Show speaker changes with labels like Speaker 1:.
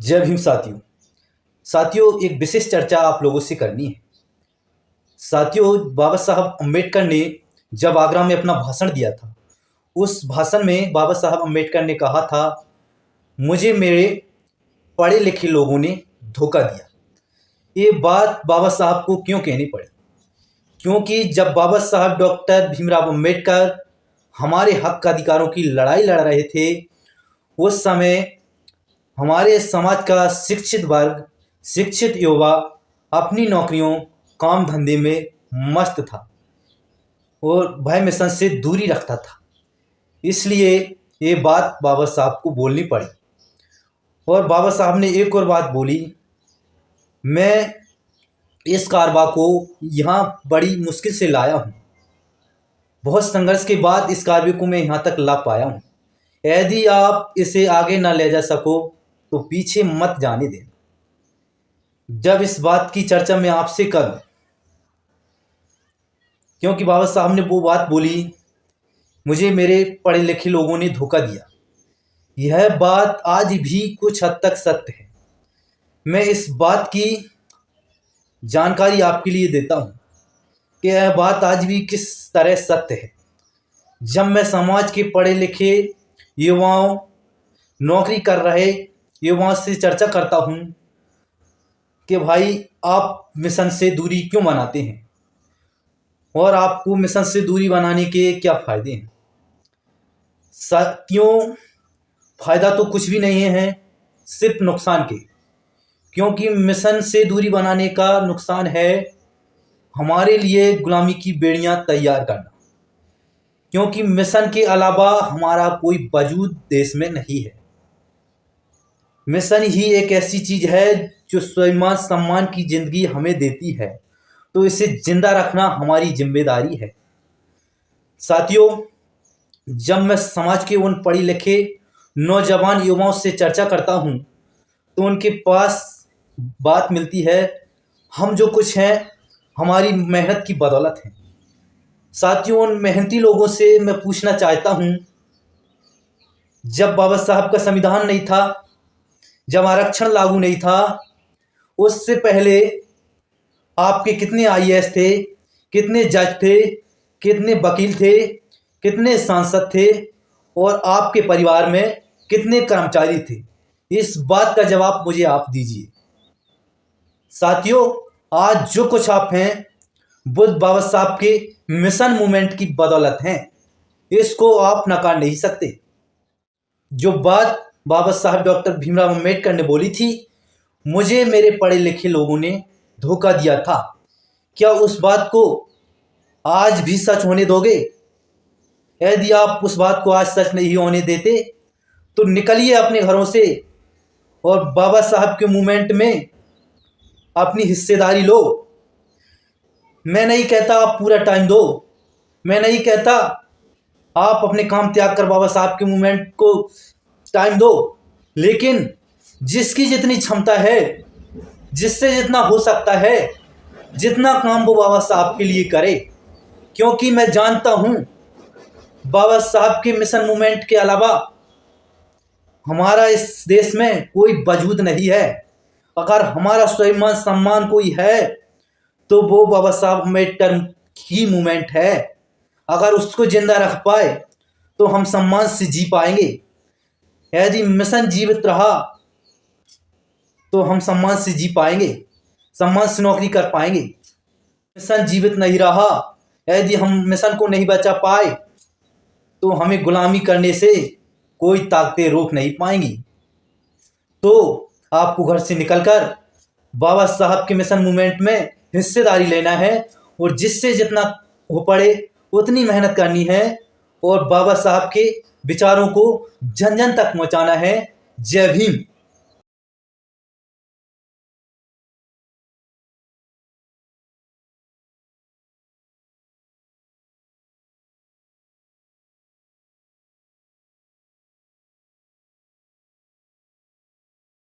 Speaker 1: जय भीम साथियों। एक विशेष चर्चा आप लोगों से करनी है। साथियों, बाबा साहब अम्बेडकर ने जब आगरा में अपना भाषण दिया था, उस भाषण में बाबा साहब अम्बेडकर ने कहा था, मुझे मेरे पढ़े लिखे लोगों ने धोखा दिया। ये बात बाबा साहब को क्यों कहनी पड़ी? क्योंकि जब बाबा साहब डॉक्टर भीमराव अम्बेडकर हमारे हक अधिकारों की लड़ाई लड़ रहे थे, उस समय हमारे समाज का शिक्षित वर्ग, शिक्षित युवा अपनी नौकरियों, काम धंधे में मस्त था और भय मिशन से दूरी रखता था। इसलिए ये बात बाबा साहब को बोलनी पड़ी। और बाबा साहब ने एक और बात बोली, मैं इस कारवा को यहाँ बड़ी मुश्किल से लाया हूँ, बहुत संघर्ष के बाद इस कारवे को मैं यहाँ तक ला पाया हूँ। यदि आप इसे आगे ना ले जा सको तो पीछे मत जाने देना। जब इस बात की चर्चा मैं आपसे करूं, क्योंकि बाबा साहब ने वो बात बोली, मुझे मेरे पढ़े लिखे लोगों ने धोखा दिया। यह बात आज भी कुछ हद तक सत्य है। मैं इस बात की जानकारी आपके लिए देता हूं कि यह बात आज भी किस तरह सत्य है। जब मैं समाज के पढ़े लिखे युवाओं, नौकरी कर रहे युवाओं से चर्चा करता हूं कि भाई आप मिशन से दूरी क्यों बनाते हैं और आपको मिशन से दूरी बनाने के क्या फ़ायदे हैं? क्यों फ़ायदा तो कुछ भी नहीं है, सिर्फ नुकसान के। क्योंकि मिशन से दूरी बनाने का नुकसान है हमारे लिए गुलामी की बेड़ियां तैयार करना। क्योंकि मिशन के अलावा हमारा कोई वजूद देश में नहीं है। मिशन ही एक ऐसी चीज़ है जो स्वाभिमान सम्मान की ज़िंदगी हमें देती है, तो इसे जिंदा रखना हमारी जिम्मेदारी है। साथियों, जब मैं समाज के उन पढ़े लिखे नौजवान युवाओं से चर्चा करता हूं, तो उनके पास बात मिलती है, हम जो कुछ हैं हमारी मेहनत की बदौलत है। साथियों, उन मेहनती लोगों से मैं पूछना चाहता हूं, जब बाबा साहब का संविधान नहीं था, जब आरक्षण लागू नहीं था, उससे पहले आपके कितने आईएएस थे, कितने जज थे, कितने वकील थे, कितने सांसद थे और आपके परिवार में कितने कर्मचारी थे? इस बात का जवाब मुझे आप दीजिए। साथियों, आज जो कुछ आप हैं वो बाबा साहब के मिशन मूवमेंट की बदौलत हैं। इसको आप नकार नहीं सकते। जो बात बाबा साहब डॉक्टर भीमराव अम्बेडकर ने बोली थी, मुझे मेरे पढ़े लिखे लोगों ने धोखा दिया था, क्या उस बात को आज भी सच होने दोगे? यदि आप उस बात को आज सच नहीं होने देते तो निकलिए अपने घरों से और बाबा साहब के मूवमेंट में अपनी हिस्सेदारी लो। मैं नहीं कहता आप पूरा टाइम दो, मैं नहीं कहता आप अपने काम त्याग कर बाबा साहब के मूवमेंट को टाइम दो, लेकिन जिसकी जितनी क्षमता है, जिससे जितना हो सकता है, जितना काम वो बाबा साहब के लिए करे। क्योंकि मैं जानता हूं बाबा साहब के मिशन मूवमेंट के अलावा हमारा इस देश में कोई वजूद नहीं है। अगर हमारा स्वाभिमान सम्मान कोई है तो वो बाबा साहब अम्बेडकर की मूवमेंट है। अगर उसको जिंदा रख पाए तो हम सम्मान से जी पाएंगे। यदि मिशन जीवित रहा तो हम सम्मान से जी पाएंगे, सम्मान से नौकरी कर पाएंगे। मिशन जीवित नहीं रहा, यदि हम मिशन को नहीं बचा पाए तो हमें गुलामी करने से कोई ताकतें रोक नहीं पाएंगी। तो आपको घर से निकलकर बाबा साहब के मिशन मूवमेंट में हिस्सेदारी लेना है और जिससे जितना हो पड़े उतनी मेहनत करनी है और बाबा साहब के विचारों को जन जन तक पहुंचाना है। जय भीम।